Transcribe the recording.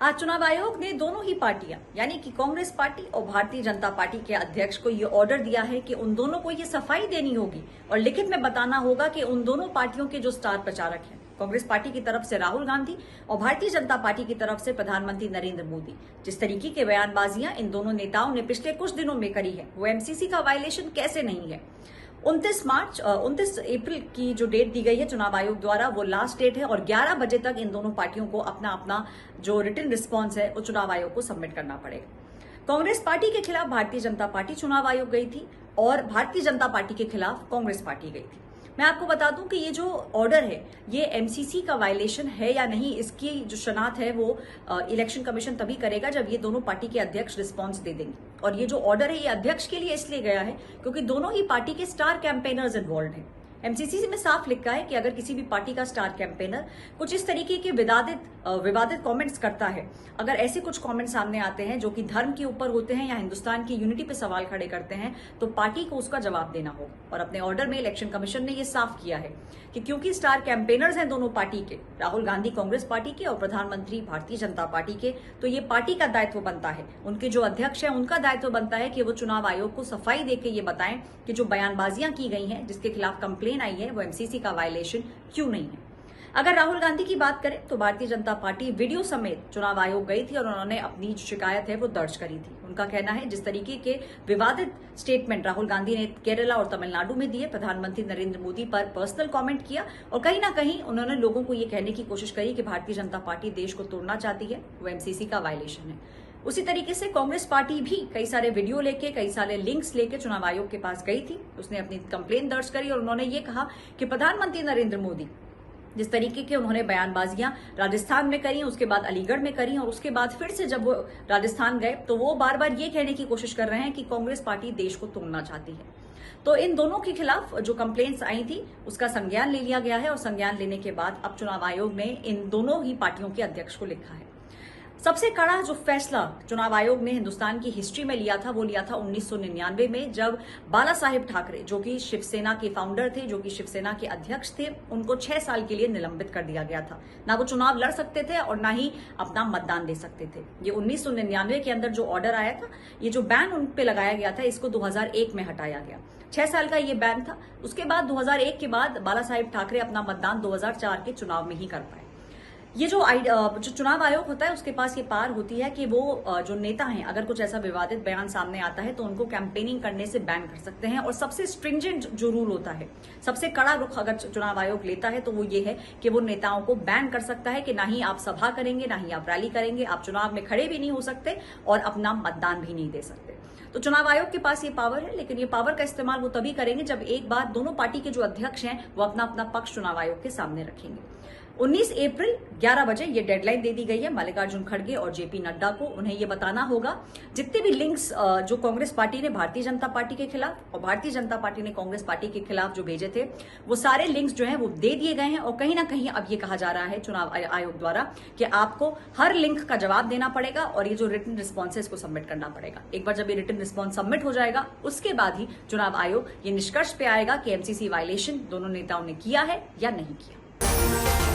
आज चुनाव आयोग ने दोनों ही पार्टियां यानी कि कांग्रेस पार्टी और भारतीय जनता पार्टी के अध्यक्ष को यह ऑर्डर दिया है कि उन दोनों को ये सफाई देनी होगी और लिखित में बताना होगा कि उन दोनों पार्टियों के जो स्टार प्रचारक हैं, कांग्रेस पार्टी की तरफ से राहुल गांधी और भारतीय जनता पार्टी की तरफ से प्रधानमंत्री नरेंद्र मोदी, जिस तरीके के बयानबाजियां इन दोनों नेताओं ने पिछले कुछ दिनों में करी है वो एमसीसी का वायलेशन कैसे नहीं है। 29 अप्रैल की जो डेट दी गई है चुनाव आयोग द्वारा वो लास्ट डेट है और 11 बजे तक इन दोनों पार्टियों को अपना अपना जो रिटन रिस्पॉन्स है वो चुनाव आयोग को सबमिट करना पड़ेगा। कांग्रेस पार्टी के खिलाफ भारतीय जनता पार्टी चुनाव आयोग गई थी और भारतीय जनता पार्टी के खिलाफ कांग्रेस पार्टी गई थी। मैं आपको बता दूं कि ये जो ऑर्डर है ये एमसीसी का वायलेशन है या नहीं, इसकी जो शनाख्त है वो इलेक्शन कमीशन तभी करेगा जब ये दोनों पार्टी के अध्यक्ष रिस्पांस दे देंगे। और ये जो ऑर्डर है ये अध्यक्ष के लिए इसलिए गया है क्योंकि दोनों ही पार्टी के स्टार कैंपेनर्स इन्वॉल्व हैं। एमसीसी में साफ लिखा है कि अगर किसी भी पार्टी का स्टार कैंपेनर कुछ इस तरीके के विवादित कमेंट्स करता है, अगर ऐसे कुछ कमेंट्स सामने आते हैं जो कि धर्म के ऊपर होते हैं या हिंदुस्तान की यूनिटी पे सवाल खड़े करते हैं, तो पार्टी को उसका जवाब देना होगा। और अपने ऑर्डर में इलेक्शन कमीशन ने यह साफ किया है कि क्योंकि स्टार कैंपेनर्स हैं दोनों पार्टी के, राहुल गांधी कांग्रेस पार्टी के और प्रधानमंत्री भारतीय जनता पार्टी के, तो ये पार्टी का दायित्व बनता है, उनके जो अध्यक्ष हैं उनका दायित्व बनता है कि वो चुनाव आयोग को सफाई देकर ये बताएं कि जो बयानबाजियां की गई हैं, जिसके खिलाफ कंप्लेन आई है, वो एमसीसी का वायलेशन क्यों नहीं है। अगर राहुल गांधी की बात करें तो भारतीय जनता पार्टी वीडियो समेत चुनाव आयोग गई थी और उन्होंने अपनी जो शिकायत है वो दर्ज करी थी। उनका कहना है जिस तरीके के विवादित स्टेटमेंट राहुल गांधी ने केरला और तमिलनाडु में दिए, प्रधानमंत्री नरेंद्र मोदी पर पर्सनल कमेंट किया और कहीं ना कहीं उन्होंने लोगों को ये कहने की कोशिश करी कि भारतीय जनता पार्टी देश को तोड़ना चाहती है, वो एमसीसी का वायलेशन है। उसी तरीके से कांग्रेस पार्टी भी कई सारे वीडियो लेके, कई सारे लिंक्स लेके चुनाव आयोग के पास गई थी। उसने अपनी कंप्लेन दर्ज करी और उन्होंने ये कहा कि प्रधानमंत्री नरेंद्र मोदी जिस तरीके के उन्होंने बयानबाजियां राजस्थान में करी, उसके बाद अलीगढ़ में करी और उसके बाद फिर से जब वो राजस्थान गए तो वो बार बार ये कहने की कोशिश कर रहे हैं कि कांग्रेस पार्टी देश को तोड़ना चाहती है। तो इन दोनों के खिलाफ जो कंप्लेंट्स आई थी उसका संज्ञान ले लिया गया है और संज्ञान लेने के बाद अब चुनाव आयोग ने इन दोनों ही पार्टियों के अध्यक्ष को लिखा है। सबसे कड़ा जो फैसला चुनाव आयोग ने हिंदुस्तान की हिस्ट्री में लिया था वो लिया था 1999 में, जब बाला साहेब ठाकरे जो कि शिवसेना के फाउंडर थे, जो कि शिवसेना के अध्यक्ष थे, उनको 6 साल के लिए निलंबित कर दिया गया था। ना वो चुनाव लड़ सकते थे और ना ही अपना मतदान दे सकते थे। ये 1999 के अंदर जो ऑर्डर आया था, ये जो बैन उन पे लगाया गया था, इसको 2001 में हटाया गया। 6 साल का ये बैन था। उसके बाद 2001 के बाद बाला साहेब ठाकरे अपना मतदान 2004 के चुनाव में ही कर पाए। ये जो चुनाव आयोग होता है उसके पास ये पावर होती है कि वो जो नेता हैं, अगर कुछ ऐसा विवादित बयान सामने आता है तो उनको कैंपेनिंग करने से बैन कर सकते हैं। और सबसे स्ट्रिंजेंट जो रूल होता है, सबसे कड़ा रुख अगर चुनाव आयोग लेता है तो वो ये है कि वो नेताओं को बैन कर सकता है कि ना ही आप सभा करेंगे, ना ही आप रैली करेंगे, आप चुनाव में खड़े भी नहीं हो सकते और अपना मतदान भी नहीं दे सकते। तो चुनाव आयोग के पास ये पावर है, लेकिन ये पावर का इस्तेमाल वो तभी करेंगे जब एक बार दोनों पार्टी के जो अध्यक्ष हैं वो अपना अपना पक्ष चुनाव आयोग के सामने रखेंगे। 19 अप्रैल 11 बजे ये डेडलाइन दे दी गई है मल्लिकार्जुन खड़गे और जेपी नड्डा को। उन्हें ये बताना होगा जितने भी लिंक्स जो कांग्रेस पार्टी ने भारतीय जनता पार्टी के खिलाफ और भारतीय जनता पार्टी ने कांग्रेस पार्टी के खिलाफ जो भेजे थे, वो सारे लिंक्स जो हैं वो दे दिए गए हैं। और कहीं ना कहीं अब ये कहा जा रहा है चुनाव आयोग द्वारा कि आपको हर लिंक का जवाब देना पड़ेगा और ये जो रिटन रिस्पॉन्स है इसको सबमिट करना पड़ेगा। एक बार जब ये रिटन रिस्पॉन्स सबमिट हो जाएगा उसके बाद ही चुनाव आयोग ये निष्कर्ष पे आएगा कि एमसीसी वायलेशन दोनों नेताओं ने किया है या नहीं किया।